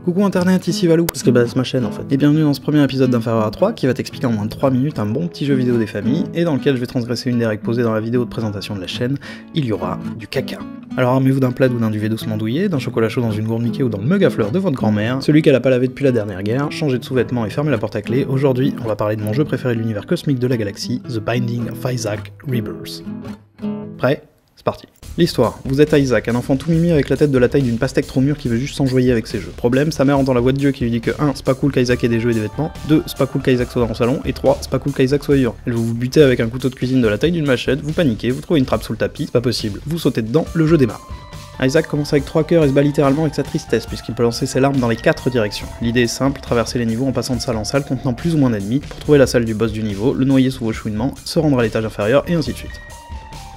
Coucou internet, ici Valou, parce que bah c'est ma chaîne en fait. Et bienvenue dans ce premier épisode d'Inférieur à 3 qui va t'expliquer en moins de 3 minutes un bon petit jeu vidéo des familles et dans lequel je vais transgresser une des règles posées dans la vidéo de présentation de la chaîne, il y aura du caca. Alors armez-vous d'un plaid ou d'un duvet doucement douillé, d'un chocolat chaud dans une gourde Mickey ou dans le mug à fleurs de votre grand-mère, celui qu'elle a pas lavé depuis la dernière guerre, changez de sous-vêtements et fermez la porte à clé. Aujourd'hui, on va parler de mon jeu préféré de l'univers cosmique de la galaxie, The Binding of Isaac Rebirth. Prêt ? C'est parti. L'histoire, vous êtes Isaac, un enfant tout mimi avec la tête de la taille d'une pastèque trop mûre qui veut juste s'enjoyer avec ses jeux. Problème, sa mère entend la voix de Dieu qui lui dit que 1. C'est pas cool qu'Isaac ait des jeux et des vêtements, 2. C'est pas cool qu'Isaac soit dans le salon, et 3. C'est pas cool qu'Isaac soit vivant. Elle veut vous buter avec un couteau de cuisine de la taille d'une machette, vous paniquez, vous trouvez une trappe sous le tapis, c'est pas possible. Vous sautez dedans, le jeu démarre. Isaac commence avec 3 cœurs et se bat littéralement avec sa tristesse puisqu'il peut lancer ses larmes dans les 4 directions. L'idée est simple, traverser les niveaux en passant de salle en salle contenant plus ou moins d'ennemis pour trouver la salle du boss du niveau, le noyer sous vos chouinements, se rendre à l'étage inférieur et ainsi de suite.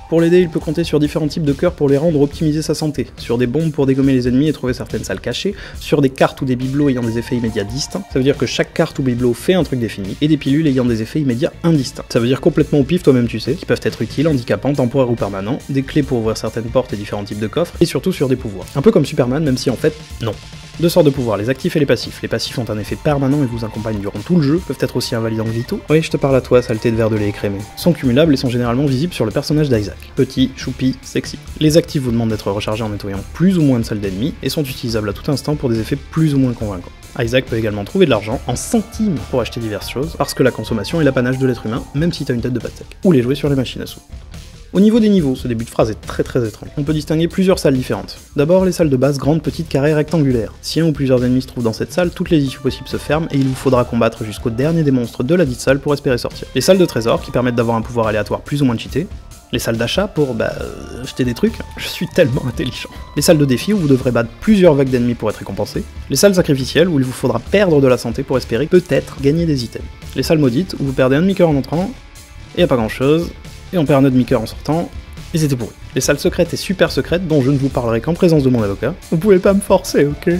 Pour l'aider, il peut compter sur différents types de cœurs pour les rendre optimiser sa santé, sur des bombes pour dégommer les ennemis et trouver certaines salles cachées, sur des cartes ou des bibelots ayant des effets immédiats distincts, ça veut dire que chaque carte ou bibelot fait un truc défini, et des pilules ayant des effets immédiats indistincts, ça veut dire complètement au pif toi-même tu sais, qui peuvent être utiles, handicapants, temporaires ou permanents, des clés pour ouvrir certaines portes et différents types de coffres, et surtout sur des pouvoirs. Un peu comme Superman, même si en fait, non. Deux sortes de pouvoirs, les actifs et les passifs. Les passifs ont un effet permanent et vous accompagnent durant tout le jeu, peuvent être aussi invalidants que vitaux. Oui, je te parle à toi, saleté de verre de lait écrémé. Sont cumulables et sont généralement visibles sur le personnage d'Isaac. Petit, choupi, sexy. Les actifs vous demandent d'être rechargés en nettoyant plus ou moins de salles d'ennemis et sont utilisables à tout instant pour des effets plus ou moins convaincants. Isaac peut également trouver de l'argent en centimes pour acheter diverses choses, parce que la consommation est l'apanage de l'être humain, même si t'as une tête de pastèque. Ou les jouer sur les machines à sous. Au niveau des niveaux, ce début de phrase est très étrange. On peut distinguer plusieurs salles différentes. D'abord, les salles de base grandes, petites, carrées, rectangulaires. Si un ou plusieurs ennemis se trouvent dans cette salle, toutes les issues possibles se ferment et il vous faudra combattre jusqu'au dernier des monstres de la dite salle pour espérer sortir. Les salles de trésors, qui permettent d'avoir un pouvoir aléatoire plus ou moins cheaté. Les salles d'achat pour, acheter des trucs. Je suis tellement intelligent. Les salles de défi où vous devrez battre plusieurs vagues d'ennemis pour être récompensé. Les salles sacrificielles où il vous faudra perdre de la santé pour espérer peut-être gagner des items. Les salles maudites où vous perdez un demi-cœur en entrant, et à pas grand chose, et on perd un autre demi-cœur en sortant, et c'était pourri. Les salles secrètes et super secrètes dont je ne vous parlerai qu'en présence de mon avocat. Vous pouvez pas me forcer, ok?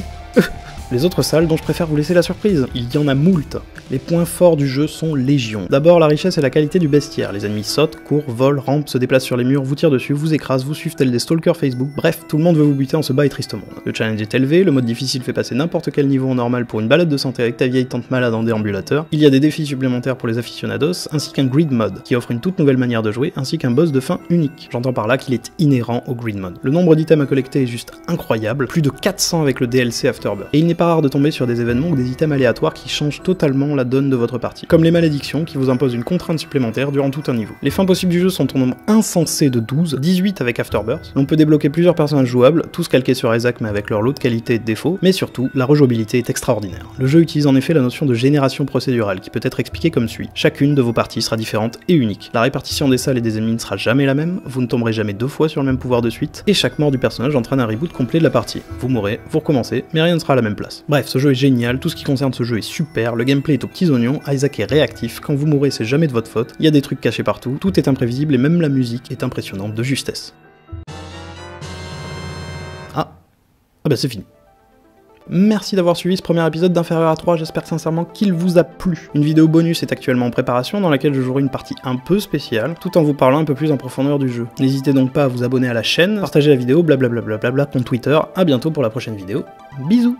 Les autres salles dont je préfère vous laisser la surprise, il y en a moult. Les points forts du jeu sont légion. D'abord la richesse et la qualité du bestiaire, les ennemis sautent, courent, volent, rampent, se déplacent sur les murs, vous tirent dessus, vous écrasent, vous suivent tels des stalkers Facebook, bref, tout le monde veut vous buter en ce bas et triste monde. Le challenge est élevé, le mode difficile fait passer n'importe quel niveau en normal pour une balade de santé avec ta vieille tante malade en déambulateur, il y a des défis supplémentaires pour les aficionados, ainsi qu'un grid mode, qui offre une toute nouvelle manière de jouer, ainsi qu'un boss de fin unique. J'entends par là qu'il est inhérent au grid mode. Le nombre d'items à collecter est juste incroyable, plus de 400 avec le DLC Afterbirth. Et il n'est pas rare de tomber sur des événements ou des items aléatoires qui changent totalement la donne de votre partie, comme les malédictions qui vous imposent une contrainte supplémentaire durant tout un niveau. Les fins possibles du jeu sont au nombre insensé de 12, 18 avec Afterbirth. On peut débloquer plusieurs personnages jouables, tous calqués sur Isaac mais avec leur lot de qualités et de défauts, mais surtout, la rejouabilité est extraordinaire. Le jeu utilise en effet la notion de génération procédurale qui peut être expliquée comme suit. Chacune de vos parties sera différente et unique. La répartition des salles et des ennemis ne sera jamais la même, vous ne tomberez jamais 2 fois sur le même pouvoir de suite, et chaque mort du personnage entraîne un reboot complet de la partie. Vous mourrez, vous recommencez, mais rien ne sera à la même place. Bref, ce jeu est génial, tout ce qui concerne ce jeu est super, le gameplay est aux petits oignons, Isaac est réactif, quand vous mourrez c'est jamais de votre faute, il y a des trucs cachés partout, tout est imprévisible et même la musique est impressionnante de justesse. Ah bah c'est fini. Merci d'avoir suivi ce premier épisode d'Inférieur à 3, j'espère sincèrement qu'il vous a plu. Une vidéo bonus est actuellement en préparation dans laquelle je jouerai une partie un peu spéciale, tout en vous parlant un peu plus en profondeur du jeu. N'hésitez donc pas à vous abonner à la chaîne, partager la vidéo, blablabla, compte Twitter, à bientôt pour la prochaine vidéo, bisous.